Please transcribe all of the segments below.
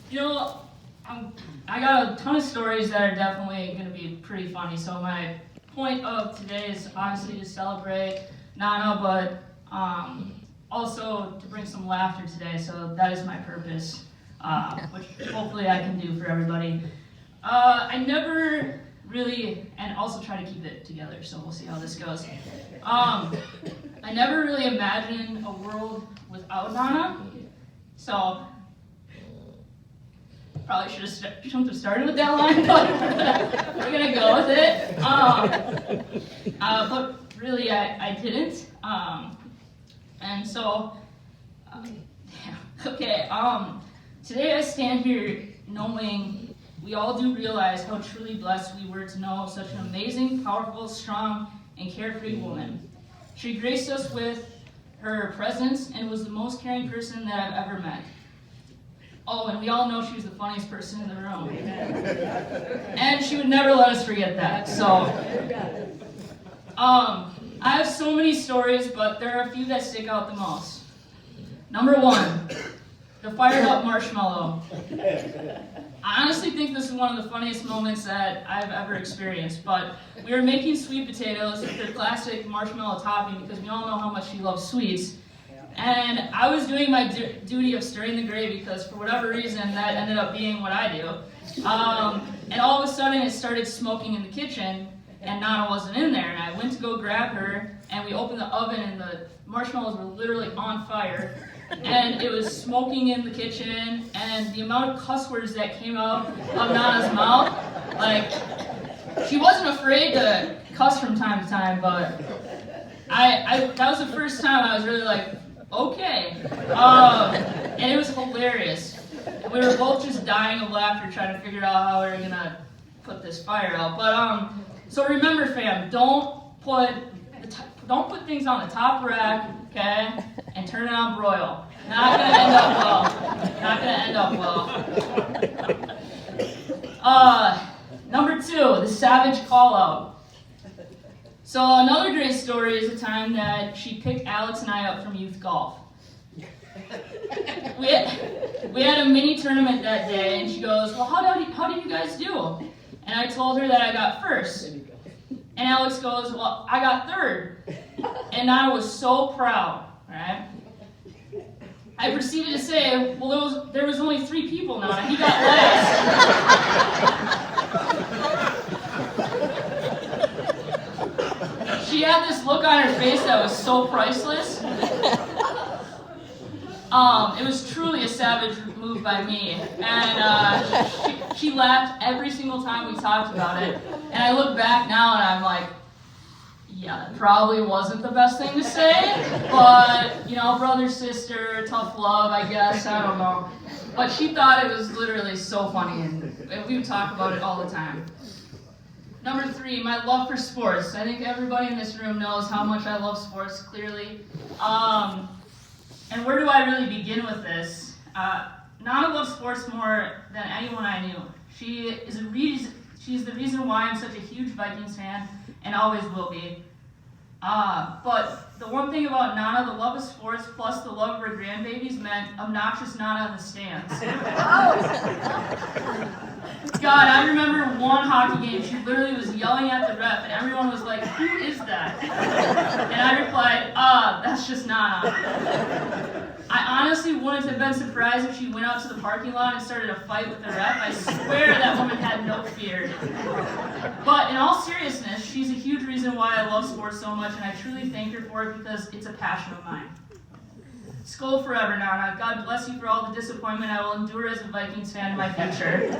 You know, I got a ton of stories that are definitely going to be pretty funny. So my point of today is obviously to celebrate Nana, but also to bring some laughter today. So that is my purpose, which hopefully I can do for everybody. I never really, and also try to keep it together, so we'll see how this goes. I never really imagined a world without Nana, so probably shouldn't have started with that line, but we're gonna go with it. But really, I didn't. And so, okay. Today I stand here knowing we all do realize how truly blessed we were to know such an amazing, powerful, strong, and carefree woman. She graced us with her presence and was the most caring person that I've ever met. Oh, and we all know she was the funniest person in the room. And she would never let us forget that. So, I have so many stories, but there are a few that stick out the most. Number 1, the fired up marshmallow. I honestly think this is one of the funniest moments that I've ever experienced, but we were making sweet potatoes with their classic marshmallow topping because we all know how much she loves sweets. And I was doing my duty of stirring the gravy because for whatever reason that ended up being what I do. And all of a sudden it started smoking in the kitchen and Nana wasn't in there. And I went to go grab her and we opened the oven and the marshmallows were literally on fire. And it was smoking in the kitchen and the amount of cuss words that came out of Nana's mouth, like, she wasn't afraid to cuss from time to time, but that was the first time I was really like, okay. And it was hilarious. We were both just dying of laughter trying to figure out how we were going to put this fire out. But, so remember, fam, don't put things on the top rack, okay, and turn it on broil. Not going to end up well. Not going to end up well. Number 2, the savage call-out. So another great story is a time that she picked Alex and I up from youth golf. We had a mini tournament that day, and she goes, well, how did you guys do? And I told her that I got first. And Alex goes, well, I got third. And I was so proud, right? I proceeded to say, well, there was only 3 people now, and he got last. She had this look on her face that was so priceless. It was truly a savage move by me, and she laughed every single time we talked about it. And I look back now and I'm like, yeah, that probably wasn't the best thing to say, but, you know, brother, sister, tough love, I guess, I don't know. But she thought it was literally so funny, and we would talk about it all the time. Number 3, my love for sports. I think everybody in this room knows how much I love sports, clearly. And where do I really begin with this? Nana loves sports more than anyone I knew. She's the reason why I'm such a huge Vikings fan, and always will be. But the one thing about Nana, the love of sports plus the love of her grandbabies meant obnoxious Nana in the stands. God, I remember one hockey game, she literally was yelling at the ref, and everyone was like, who is that? And I replied, that's just Nana. I honestly wouldn't have been surprised if she went out to the parking lot and started a fight with the ref. I swear that woman had no fear. But in all seriousness, she's a huge reason why I love sports so much, and I truly thank her for it because it's a passion of mine. Skol forever, Nana. God bless you for all the disappointment I will endure as a Vikings fan in my future.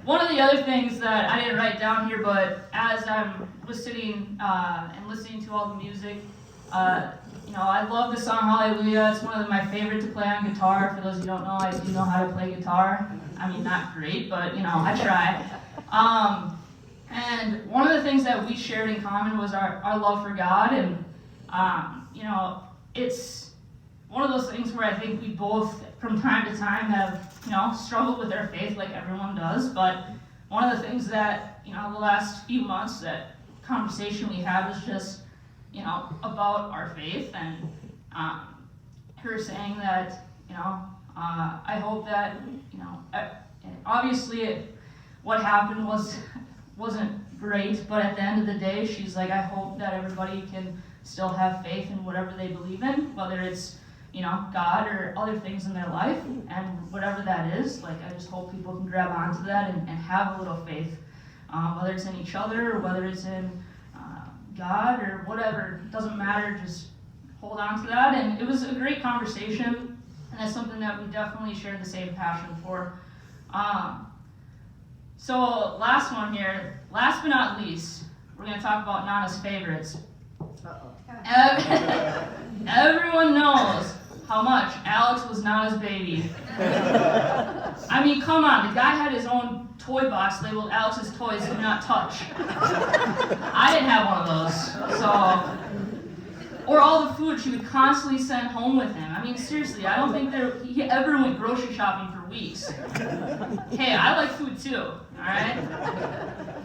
One of the other things that I didn't write down here, but as I'm sitting and listening to all the music, you know, I love the song Hallelujah. It's one of my favorite to play on guitar. For those who don't know, I do know how to play guitar. I mean, not great, but, you know, I try. And one of the things that we shared in common was our love for God, and you know, it's one of those things where I think we both, from time to time, have, you know, struggled with our faith like everyone does, but one of the things that, you know, the last few months, that conversation we had was just, you know, about our faith, and her saying that I hope that, obviously what happened wasn't great, but at the end of the day, she's like, I hope that everybody can still have faith in whatever they believe in, whether it's, God or other things in their life, and whatever that is, like, I just hope people can grab onto that and have a little faith, whether it's in each other or whether it's in God or whatever, it doesn't matter, just hold on to that. And it was a great conversation, and that's something that we definitely share the same passion for. So last one here, last but not least, we're going to talk about Nana's favorites. Everyone knows how much Alex was Nana's baby. I mean, come on, the guy had his own toy box labeled Alex's Toys Do Not Touch. I didn't have one of those, so... Or all the food she would constantly send home with him. I mean, seriously, I don't think he ever went grocery shopping for weeks. Hey, I like food too, alright?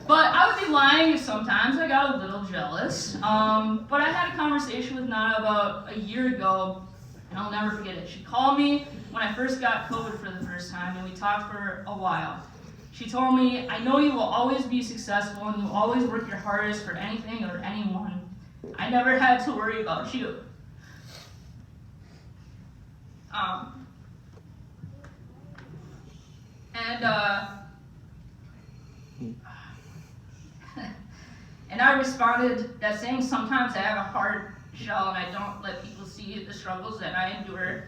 But I would be lying if sometimes I got a little jealous. But I had a conversation with Nana about a year ago, and I'll never forget it. She called me when I first got COVID for the first time, and we talked for a while. She told me, I know you will always be successful, and you will always work your hardest for anything or anyone. I never had to worry about you. And I responded that saying sometimes I have a hard shell and I don't let people see the struggles that I endure.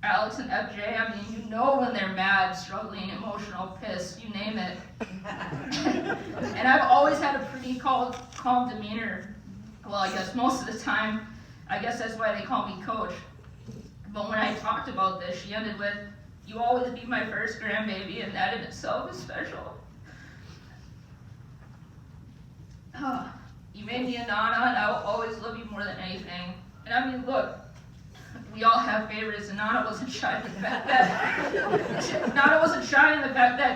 Alex and FJ, I mean, you know when they're mad, struggling, emotional, pissed, you name it. And I've always had a pretty calm demeanor. Well, I guess most of the time, I guess that's why they call me Coach. But when I talked about this, she ended with, you always be my first grandbaby, and that in itself is special. You made me a Nana, and I will always love you more than anything. And I mean, look, we all have favorites, and Nana wasn't shy in the fact that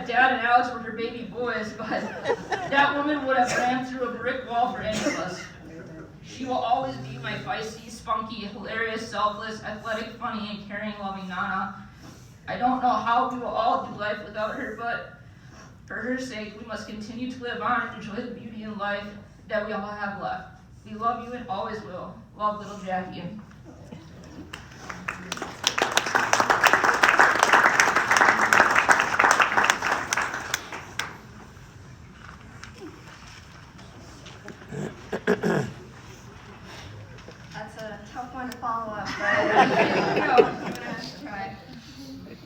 Dad and Alex were her baby boys, but that woman would have ran through a brick wall for any of us. She will always be my feisty, spunky, hilarious, selfless, athletic, funny, and caring, loving Nana. I don't know how we will all do life without her, but for her sake, we must continue to live on and enjoy the beauty in life that we all have left. We love you and always will. Love, little Jackie. That's a tough one to follow up, but I'm gonna try.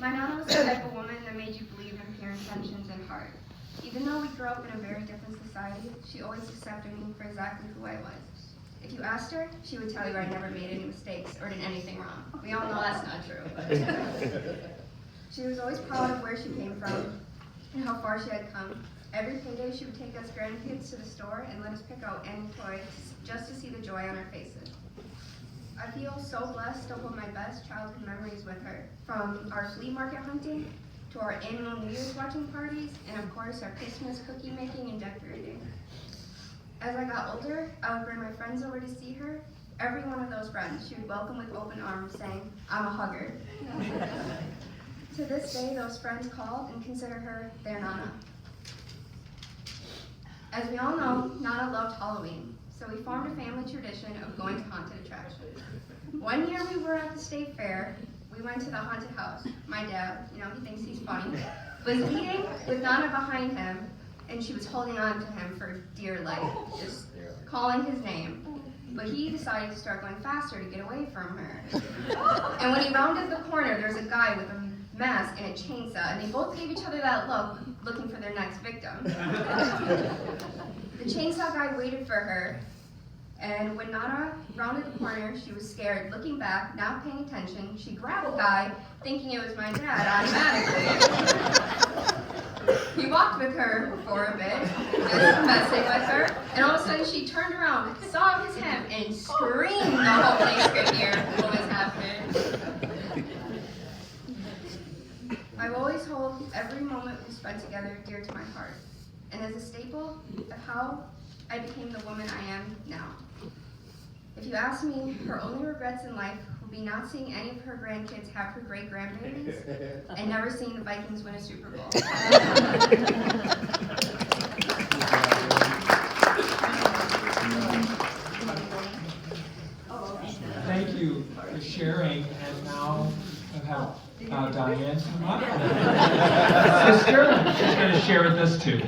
My Nana was the type of woman that made you believe in pure intentions and heart. Even though we grew up in a very different society, she always accepted me for exactly who I was. If you asked her, she would tell you I never made any mistakes or did anything wrong. We all know that's not true. But she was always proud of where she came from and how far she had come. Every payday, she would take us grandkids to the store and let us pick out any toys just to see the joy on our faces. I feel so blessed to hold my best childhood memories with her, from our flea market hunting to our annual New Year's watching parties, and of course our Christmas cookie making and decorating. As I got older, I would bring my friends over to see her. Every one of those friends she would welcome with open arms, saying, I'm a hugger. To this day, those friends call and consider her their Nana. As we all know, Nana loved Halloween, so we formed a family tradition of going to haunted attractions. One year we were at the state fair. We went to the haunted house. My dad, he thinks he's funny, was eating with Nana behind him, and she was holding on to him for dear life, just calling his name. But he decided to start going faster to get away from her. And when he rounded the corner, there was a guy with a mask and a chainsaw, and they both gave each other that look, looking for their next victim. The chainsaw guy waited for her, and when Nana rounded the corner, she was scared. Looking back, not paying attention, she grabbed the guy, thinking it was my dad automatically. He walked with her for a bit, just messing with her, and all of a sudden she turned around, saw his hem, and screamed the whole place could hear what was happening. I've always held every moment we spent together dear to my heart, and as a staple of how I became the woman I am now. If you ask me, her only regrets in life will be not seeing any of her grandkids have her great-grandbabies and never seeing the Vikings win a Super Bowl. Thank you for sharing, and now I have Diane come up. Sister is going to share with us too.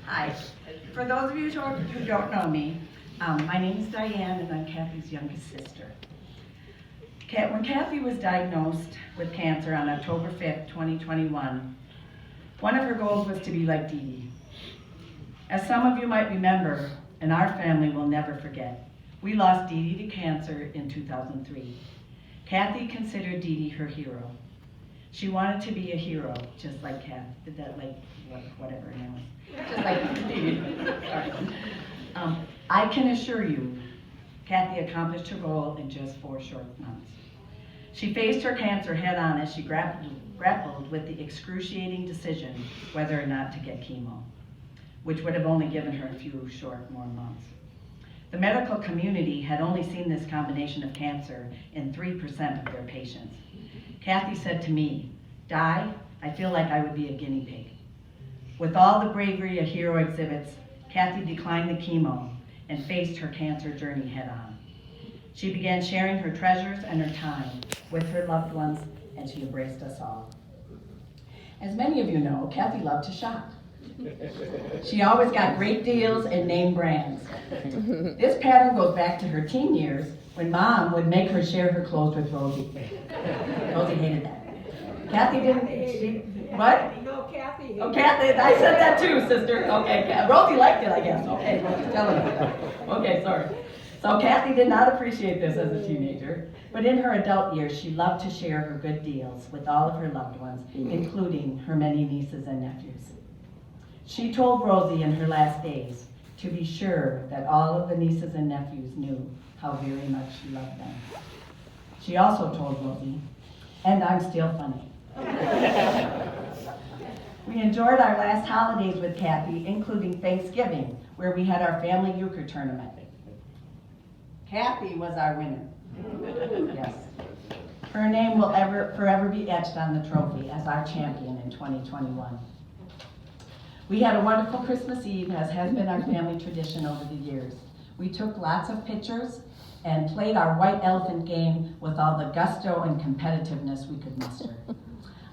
Hi. For those of you who don't know me, my name is Diane, and I'm Kathie's youngest sister. When Kathie was diagnosed with cancer on October 5th, 2021, one of her goals was to be like Dee Dee. As some of you might remember, and our family will never forget, we lost Dee Dee to cancer in 2003. Kathie considered Dee Dee her hero. She wanted to be a hero, just like whatever her name was. Just like Dee Dee. Sorry. I can assure you, Kathie accomplished her goal in just 4 short months. She faced her cancer head on as she grappled with the excruciating decision whether or not to get chemo, which would have only given her a few more months. The medical community had only seen this combination of cancer in 3% of their patients. Kathie said to me, "Di, I feel like I would be a guinea pig." With all the bravery a hero exhibits, Kathie declined the chemo and faced her cancer journey head on. She began sharing her treasures and her time with her loved ones, and she embraced us all. As many of you know, Kathie loved to shop. She always got great deals and name brands. This pattern goes back to her teen years when Mom would make her share her clothes with Rosie. Rosie hated that. Kathie didn't, what? No, Kathie. Oh, Kathie, I said that too, sister. Okay, Rosie liked it, I guess. Okay, Rosie's telling me. Okay, sorry. So Kathie did not appreciate this as a teenager, but in her adult years, she loved to share her good deals with all of her loved ones, including her many nieces and nephews. She told Rosie in her last days to be sure that all of the nieces and nephews knew how very much she loved them. She also told Rosie, "And I'm still funny." We enjoyed our last holidays with Kathie, including Thanksgiving, where we had our family euchre tournament. Kathie was our winner. Yes. Her name will forever be etched on the trophy as our champion in 2021. We had a wonderful Christmas Eve, as has been our family tradition over the years. We took lots of pictures and played our white elephant game with all the gusto and competitiveness we could muster.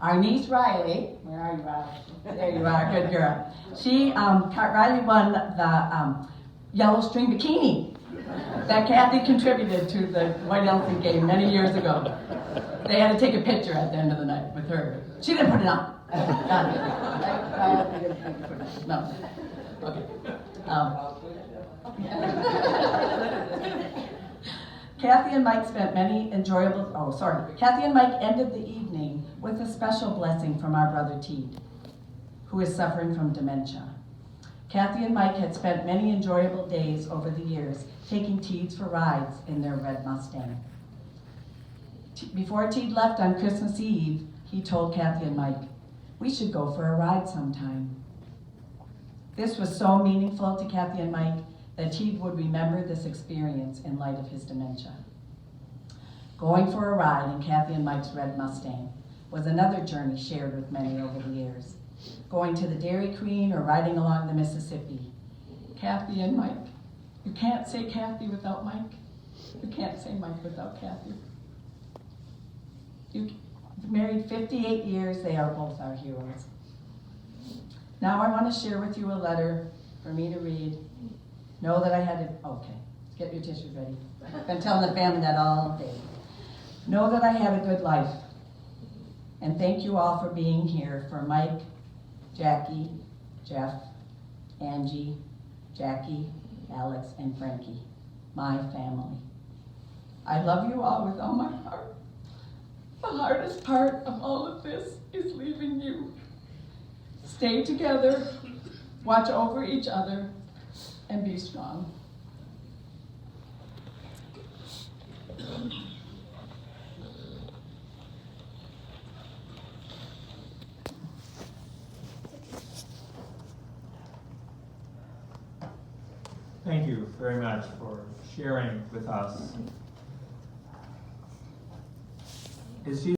Our niece Riley, where are you, Riley? There you are, good girl. Riley won the yellow string bikini that Kathie contributed to the white elephant game many years ago. They had to take a picture at the end of the night with her. She didn't put it on. No. Okay. Kathie and Mike Kathie and Mike ended the evening with a special blessing from our brother Teed, who is suffering from dementia. Kathie and Mike had spent many enjoyable days over the years taking Teeds for rides in their red Mustang. Before Teed left on Christmas Eve, he told Kathie and Mike, "We should go for a ride sometime." This was so meaningful to Kathie and Mike that Teed would remember this experience in light of his dementia. Going for a ride in Kathie and Mike's red Mustang was another journey shared with many over the years. Going to the Dairy Queen or riding along the Mississippi. Kathie and Mike. You can't say Kathie without Mike. You can't say Mike without Kathie. Married 58 years, they are both our heroes. Now I want to share with you a letter for me to read. Know that I had it, okay, get your tissues ready. I've been telling the family that all day. Know that I had a good life. And thank you all for being here for Mike, Jackie, Jeff, Angie, Jackie, Alex, and Frankie, my family. I love you all with all my heart. The hardest part of all of this is leaving you. Stay together, watch over each other, and be strong. Thank you very much for sharing with us. Is she